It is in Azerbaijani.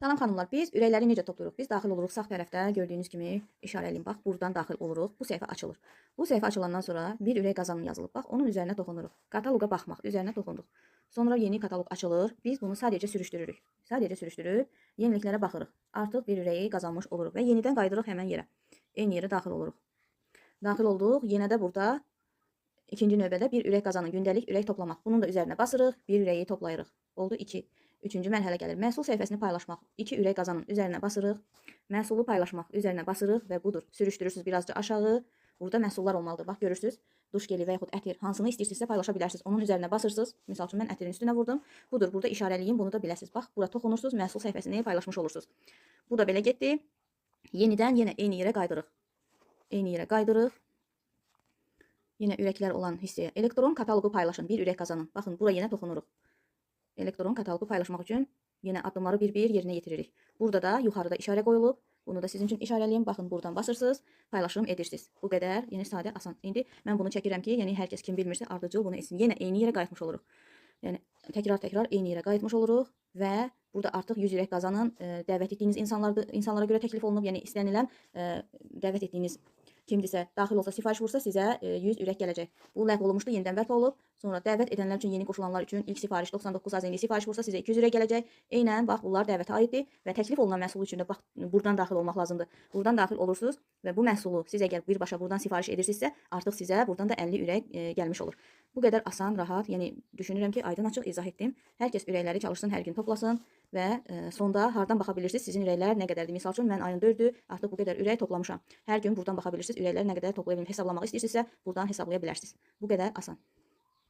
Salam xanımlar, biz ürəkləri necə toplayırıq? Biz daxil oluruq sağ tərəfdə gördüyünüz kimi işarəliyim. Bax, buradan daxil oluruq. Bu səhifə açılır. Bu səhifə açılandan sonra bir ürək qazanı yazılıb. Bax, onun üzərinə toxunuruq. Kataloqa baxmaq üzərinə toxunduq. Sonra yeni kataloq açılır. Biz bunu sadəcə sürüşdürürük. Sadəcə sürüşdürüb yeniliklərə baxırıq. Artıq bir ürəyi qazanmış oluruq və yenidən qayıdırıq həmin yerə. Eyni yerə daxil oluruq. Daxil olduq. Yenə də burada ikinci növbədə bir ürək qazanı, gündəlik ürək toplamaq. Bunun da üzərinə basırıq, bir ürəyi toplayırıq. Oldu 2. Üçüncü mərhələ gəlir. Məhsul səhifəsini paylaşmaq. 2 ürək qazanın üzərinə basırıq. Məhsulu paylaşmaq üzərinə basırıq və budur. Sürüşdürürsünüz birazca aşağı. Burada məhsullar olmalıdır. Bax, görürsünüz. Duş geli və yaxud ətir. Hansını istəyirsinizsə paylaşa bilərsiniz. Onun üzərinə basırsınız. Misal üçün, mən ətirin üstünə vurdum. Budur. Burada işarəliyim. Bunu da biləsiniz. Bax, bura toxunursunuz. Məhsul səhifəsini paylaşmış olursunuz. Bu da belə getdi. Yenidən yenə eyni yerə qaydırıq. Eyni yerə qaydırıq. Yenə ürəklər olan hissəyə. Elektron kataloqu paylaşın. Bir ürək qazanın. Baxın, bura yenə toxunuruq. Elektron kataloqu paylaşmaq üçün yenə addımları bir-bir yerinə yetiririk. Burada da yuxarıda işarə qoyulub. Bunu da sizin üçün işarəliyim. Baxın, buradan basırsınız, paylaşım edirsiniz. Bu qədər, yəni sadə, asan. İndi mən bunu çəkirəm ki, yəni hər kəs kim bilmirsə ardıcıl bunu etsin. Yenə eyni yerə qayıtmış oluruq. Yəni təkrar eyni yerə qayıtmış oluruq və burada artıq 100 ürək qazanın dəvət etdiyiniz insanlara görə təklif olunub. Yəni istənilən dəvət etdiyiniz kimdirsə, daxil olsa, sifariş vursa sizə 100 ürək gələcək. Bu ləğv olunmuşdu, yenidən bərpa olub. Sonra dəvət edənlər üçün, yeni qoşulanlar üçün ilk sifariş 99 az, indi sifariş vursa sizə 200 ürək gələcək. Eynən, bax, bunlar dəvətə aiddir və təklif olunan məhsul üçün də bax, buradan daxil olmaq lazımdır. Buradan daxil olursunuz və bu məhsulu siz əgər birbaşa buradan sifariş edirsinizsə, artıq sizə buradan da 50 ürək gəlmiş olur. Bu qədər asan, rahat, yəni düşünürəm ki, aydın açıq izah etdim. Hər kəs ürəkləri çalışsın, hər gün toplasın və sonda hardan baxa bilirsiniz, sizin ürəklər nə qədərdir. Misal üçün, mən ayın 4-dür, artıq bu qədər ürək toplamışam. Hər gün buradan baxa bilirsiniz, ürəkləri nə qədər toplaya bilmişəm. Hesablamağı istəyirsinizsə, buradan hesablaya bilərsiniz. Bu qədər asan.